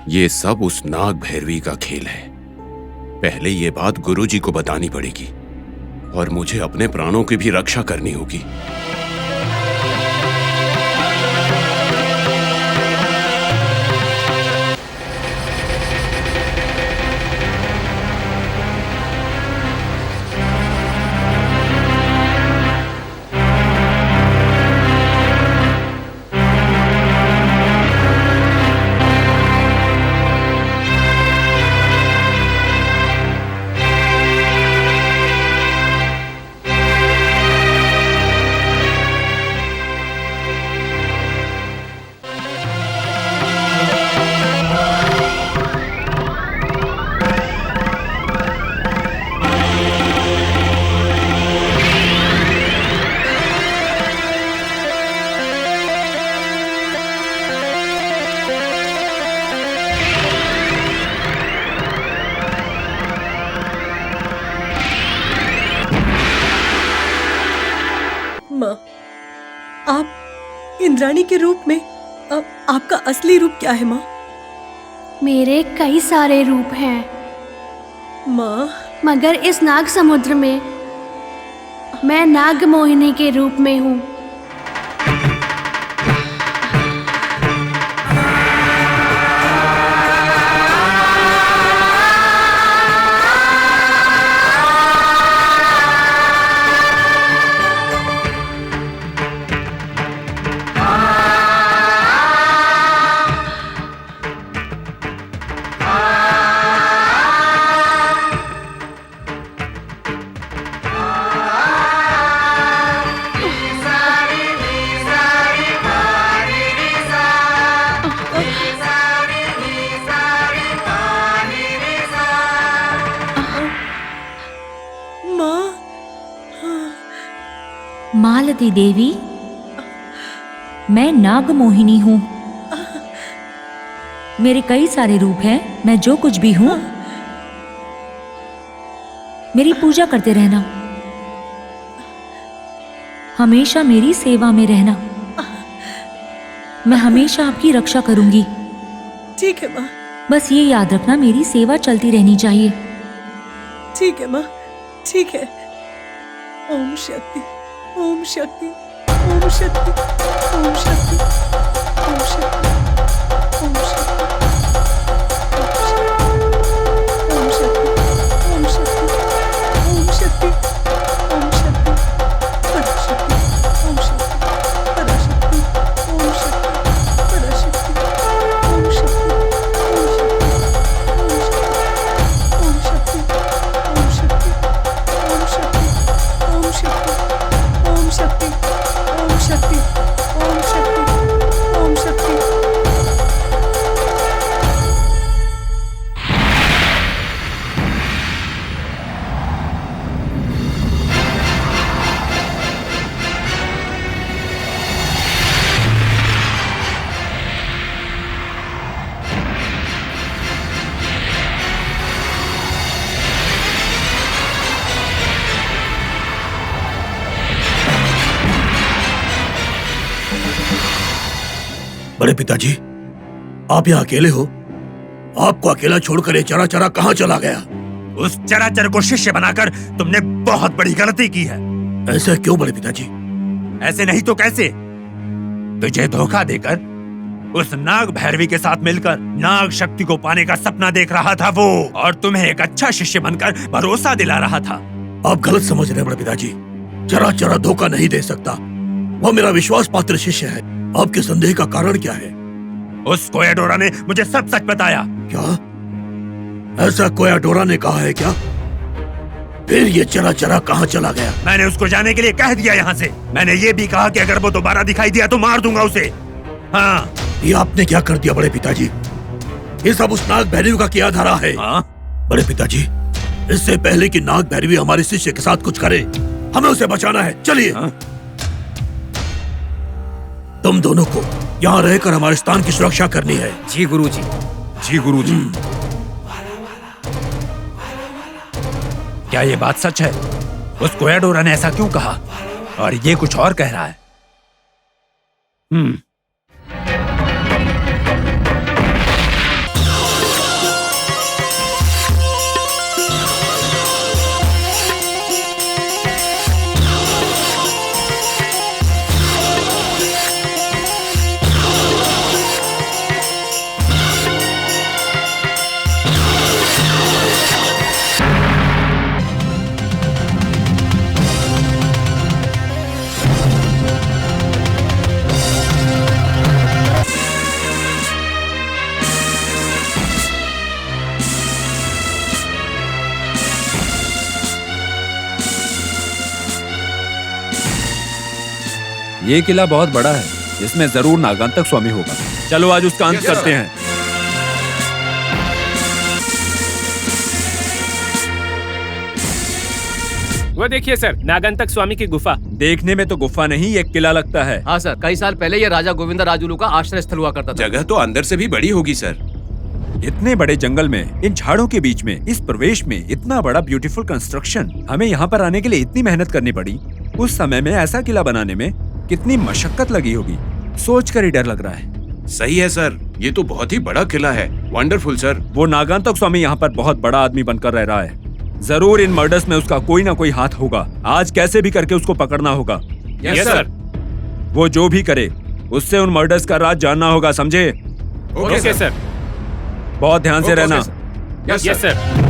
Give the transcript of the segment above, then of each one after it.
ये सब उस नाग भैरवी का खेल है। पहले ये बात गुरुजी को बतानी पड़ेगी और मुझे अपने प्राणों की भी रक्षा करनी होगी। माँ, आप इंद्राणी के रूप में आपका असली रूप क्या है माँ? मेरे कई सारे रूप हैं माँ, मगर इस नाग समुद्र में मैं नाग मोहिनी के रूप में हूँ। मालती देवी, मैं नाग मोहिनी हूँ। मेरे कई सारे रूप हैं। मैं जो कुछ भी हूँ, मेरी पूजा करते रहना, हमेशा मेरी सेवा में रहना। मैं हमेशा आपकी रक्षा करूंगी। ठीक है माँ। बस ये याद रखना, मेरी सेवा चलती रहनी चाहिए। ठीक है माँ, ठीक है। ओम शक्ति, ओम शक्ति, ओम शक्ति, ओम शक्ति, ओम शक्ति, ओम शक्ति, ओम शक्ति, ओम शक्ति, ओम शक्ति, ओम शक्ति, पराशक्ति, ओम शक्ति, पराशक्ति, ओम शक्ति, पराशक्ति, ओम शक्ति, ओम शक्ति, ओम शक्ति, ओम शक्ति, ओम शक्ति, ओम शक्ति, ओम शक्ति, ओम शक्ति, ओम शक्ति, ओम शक्ति। बड़े पिताजी, आप यहाँ अकेले हो? आपको अकेला छोड़कर ये चरा चरा कहाँ चला गया? उस चराचर को शिष्य बनाकर तुमने बहुत बड़ी गलती की है। ऐसा क्यों बड़े पिताजी? ऐसे नहीं तो कैसे? तुझे धोखा देकर उस नाग भैरवी के साथ मिलकर नाग शक्ति को पाने का सपना देख रहा था वो, और तुम्हें एक अच्छा शिष्य बनकर भरोसा दिला रहा था। आप गलत समझ रहे हैं बड़े पिताजी। चरा चरा धोखा नहीं दे सकता। वो मेरा विश्वास पात्र शिष्य है। आपके संदेह का कारण क्या है? उस कोयाडोरा ने मुझे सब सच बताया। क्या? ऐसा कोयाडोरा ने कहा है क्या? फिर ये चरा चरा कहाँ चला गया? मैंने उसको जाने के लिए कह दिया यहाँ से। मैंने ये भी कहा कि अगर वो दोबारा दिखाई दिया तो मार दूंगा उसे। हाँ। ये आपने क्या कर दिया बड़े पिताजी? ये सब उस नाग भैरवी का किया धरा है। हाँ? बड़े पिताजी, इससे पहले कि नाग भैरवी हमारे शिष्य के साथ कुछ करे, हमें उसे बचाना है। चलिए। हाँ? तुम दोनों को यहाँ रहकर हमारे स्थान की सुरक्षा करनी है। जी गुरुजी। जी गुरुजी। क्या ये बात सच है? उस कोयाडोरा ने ऐसा क्यों कहा और ये कुछ और कह रहा है? ये किला बहुत बड़ा है, इसमें जरूर नागांतक स्वामी होगा। चलो आज उसका अंत करते हैं। वो देखिए सर, नागांतक स्वामी की गुफा। देखने में तो गुफा नहीं, एक किला लगता है। हाँ सर, कई साल पहले ये राजा गोविंदा राजुलू का आश्रय स्थल हुआ करता था। जगह तो अंदर से भी बड़ी होगी सर। इतने बड़े जंगल में, इन झाड़ों के बीच में, इस प्रवेश में इतना बड़ा ब्यूटीफुल कंस्ट्रक्शन, हमें यहाँ पर आने के लिए इतनी मेहनत करनी पड़ी। उस समय में ऐसा किला बनाने में कितनी मशक्कत लगी होगी, सोचकर ही डर लग रहा है। सही है सर, ये तो बहुत ही बड़ा किला है। Wonderful sir. वो नागांतक स्वामी यहाँ पर बहुत बड़ा आदमी बनकर रह रहा है। जरूर इन मर्डर्स में उसका कोई ना कोई हाथ होगा। आज कैसे भी करके उसको पकड़ना होगा। Yes sir. वो जो भी करे, उससे उन मर्डर्स का राज जानना होगा, समझे? Okay sir. बहुत ध्यान से रहना। Yes sir.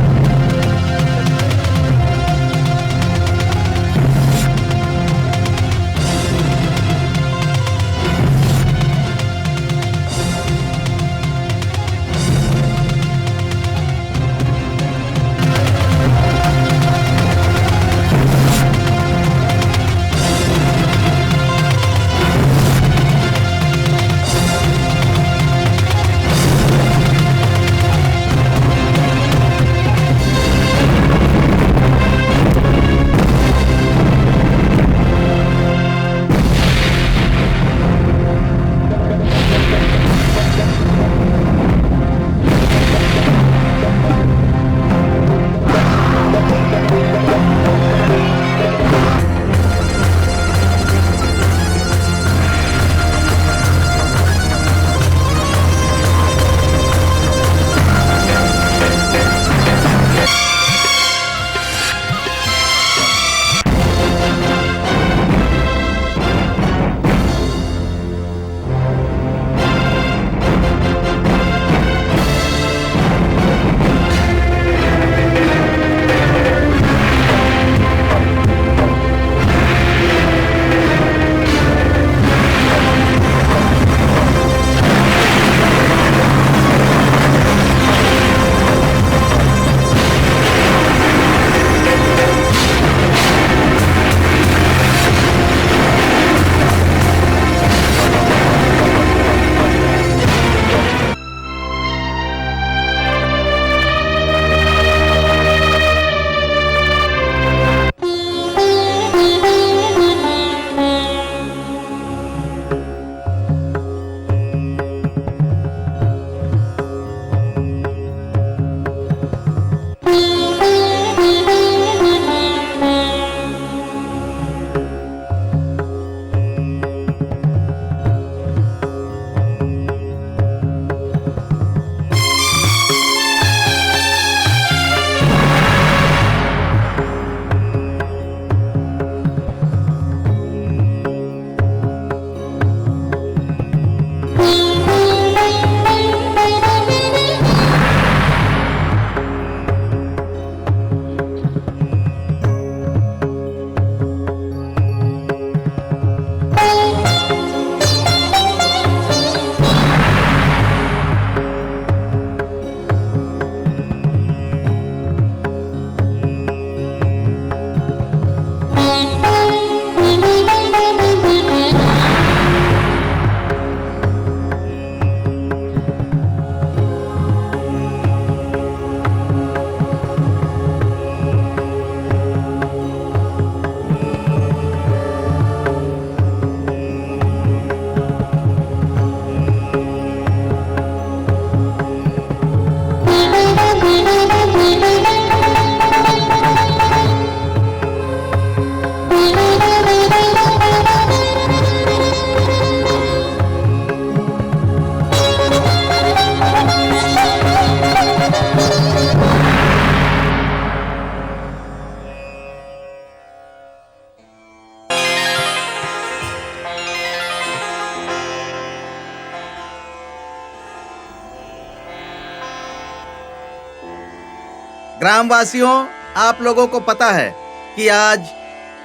ग्रामवासियों, आप लोगों को पता है कि आज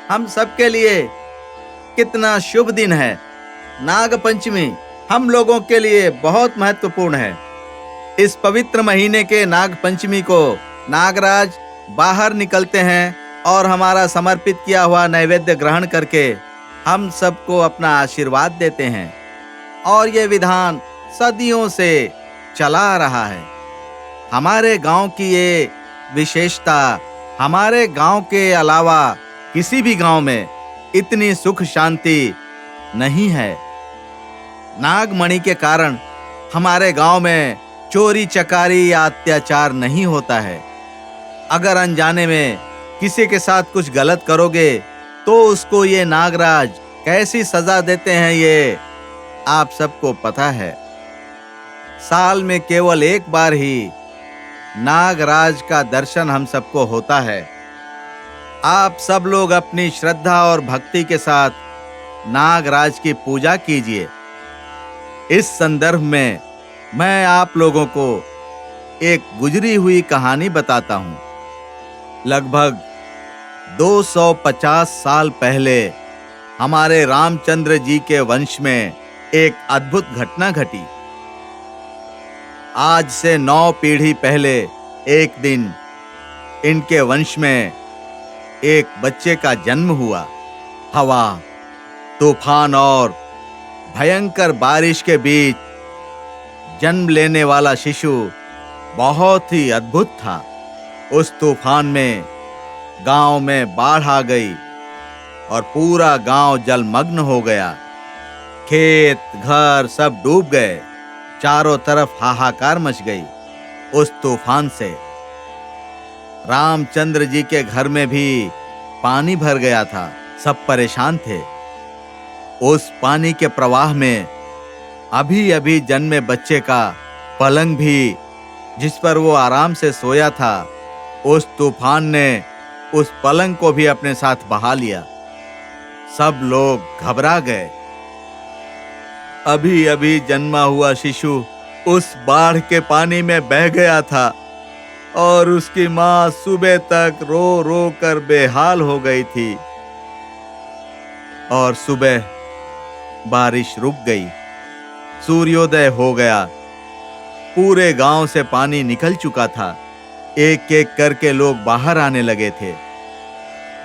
हम सबके लिए कितना शुभ दिन है। नाग पंचमी हम लोगों के लिए बहुत महत्वपूर्ण है। इस पवित्र महीने के नाग पंचमी को नागराज बाहर निकलते हैं और हमारा समर्पित किया हुआ नैवेद्य ग्रहण करके हम सबको अपना आशीर्वाद देते हैं। और ये विधान सदियों से चला आ रहा है। हमारे गांव की ये विशेषता हमारे गांव के अलावा किसी भी गांव में इतनी सुख शांति नहीं है। नागमणि के कारण हमारे गांव में चोरी चकारी या अत्याचार नहीं होता है। अगर अनजाने में किसी के साथ कुछ गलत करोगे तो उसको ये नागराज कैसी सजा देते हैं ये आप सबको पता है। साल में केवल एक बार ही नागराज का दर्शन हम सबको होता है। आप सब लोग अपनी श्रद्धा और भक्ति के साथ नागराज की पूजा कीजिए। इस संदर्भ में मैं आप लोगों को एक गुजरी हुई कहानी बताता हूं। लगभग 250 साल पहले हमारे रामचंद्र जी के वंश में एक अद्भुत घटना घटी। आज से 9 पीढ़ी पहले एक दिन इनके वंश में एक बच्चे का जन्म हुआ। हवा, तूफान और भयंकर बारिश के बीच जन्म लेने वाला शिशु बहुत ही अद्भुत था। उस तूफान में गांव में बाढ़ आ गई और पूरा गांव जलमग्न हो गया। खेत घर सब डूब गए। चारों तरफ हाहाकार मच गई उस तूफान से। रामचंद्र जी के घर में भी पानी भर गया था। सब परेशान थे। उस पानी के प्रवाह में अभी अभी जन्मे बच्चे का पलंग भी, जिस पर वो आराम से सोया था, उस तूफान ने उस पलंग को भी अपने साथ बहा लिया। सब लोग घबरा गए। अभी अभी जन्मा हुआ शिशु उस बाढ़ के पानी में बह गया था और उसकी मां सुबह तक रो रो कर बेहाल हो गई थी। और सुबह बारिश रुक गई, सूर्योदय हो गया। पूरे गांव से पानी निकल चुका था। एक एक करके लोग बाहर आने लगे थे।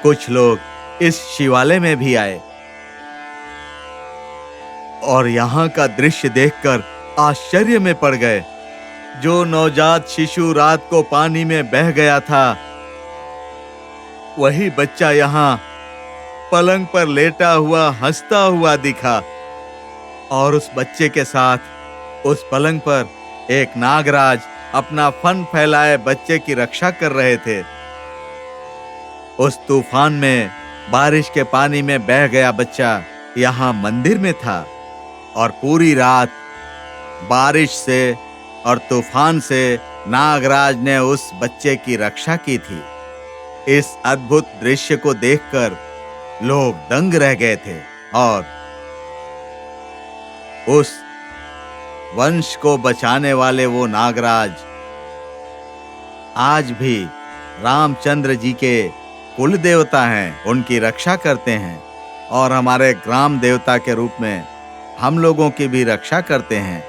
कुछ लोग इस शिवालय में भी आए और यहाँ का दृश्य देखकर आश्चर्य में पड़ गए। जो नवजात शिशु रात को पानी में बह गया था, वही बच्चा यहाँ पलंग पर लेटा हुआ हंसता हुआ दिखा। और उस बच्चे के साथ उस पलंग पर एक नागराज अपना फन फैलाए बच्चे की रक्षा कर रहे थे। उस तूफान में बारिश के पानी में बह गया बच्चा यहाँ मंदिर में था और पूरी रात बारिश से और तूफान से नागराज ने उस बच्चे की रक्षा की थी। इस अद्भुत दृश्य को देखकर लोग दंग रह गए थे और उस वंश को बचाने वाले वो नागराज आज भी रामचंद्र जी के कुल देवता हैं। उनकी रक्षा करते हैं और हमारे ग्राम देवता के रूप में हम लोगों की भी रक्षा करते हैं।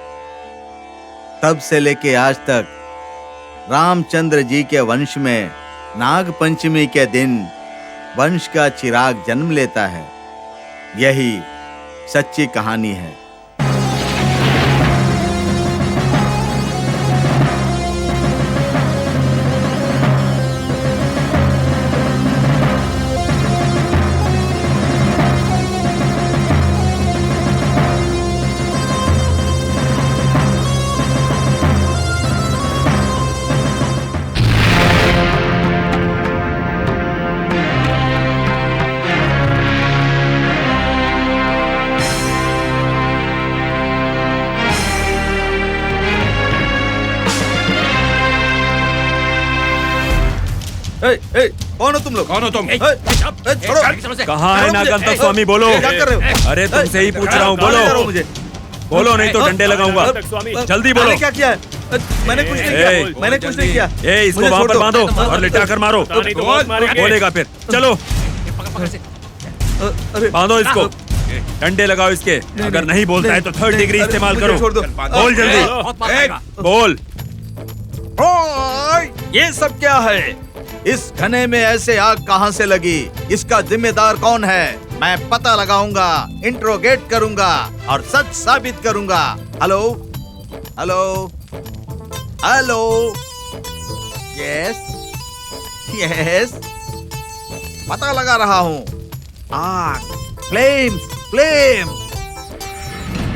तब से लेके आज तक रामचंद्र जी के वंश में नाग पंचमी के दिन वंश का चिराग जन्म लेता है। यही सच्ची कहानी है। कौन हो तुम लोग? कौन हो तुम? कहाँ है नागंतक स्वामी? बोलो। क्या कर रहे हो? अरे तुमसे ही पूछ रहा हूँ, कहाँ ले जा रहे हो बोलो। मुझे? बोलो नहीं तो डंडे लगाऊंगा। नागांतक स्वामी। जल्दी बोलो। मैंने क्या किया है? मैंने कुछ नहीं ए, किया, मैंने कुछ नहीं किया। ए, इसको मुझे वहां छोड़ पर दो। बांधो और लिटा कर मारो। नहीं तो बहुत मारेंगे। बोलेगा फिर। चलो अरे बांधो इसको, डंडे लगाओ इसके। अगर नहीं बोलता है तो 3rd डिग्री अरे, इस्तेमाल मुझे करो। छोड़ दो। बोल जल्दी, बोल। ओए, ये सब क्या है? इस घने में ऐसे आग कहां से लगी? इसका जिम्मेदार कौन है? मैं पता लगाऊंगा, इंट्रोगेट करूंगा और सच साबित करूंगा। Hello hello hello, yes yes, पता लगा रहा हूं। आग, फ्लेम्स फ्लेम्स।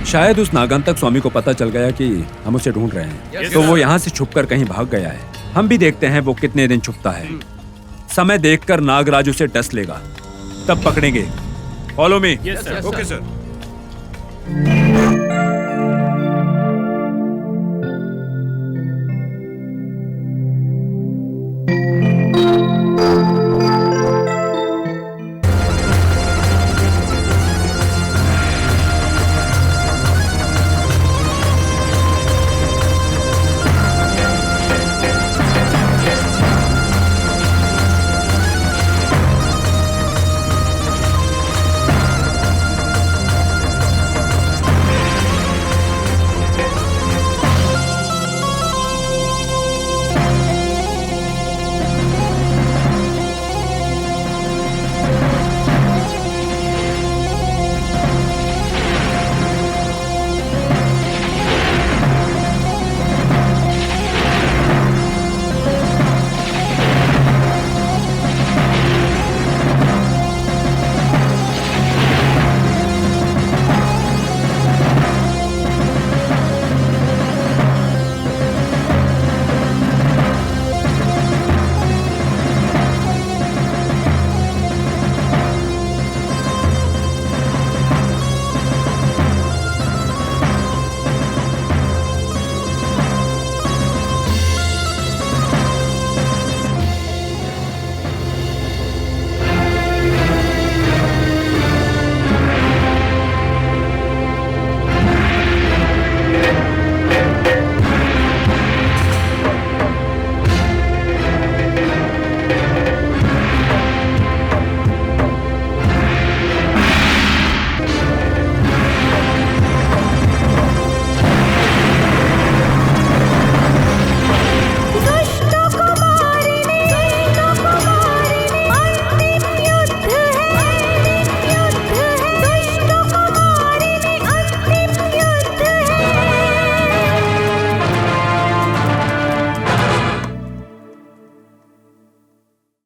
शायद उस नागांतक स्वामी को पता चल गया कि हम उसे ढूंढ रहे हैं, तो वो यहाँ से छुपकर कहीं भाग गया है। हम भी देखते हैं वो कितने दिन छुपता है। समय देखकर नागराज उसे डस लेगा, तब पकड़ेंगे। Follow me. Yes sir. Okay sir.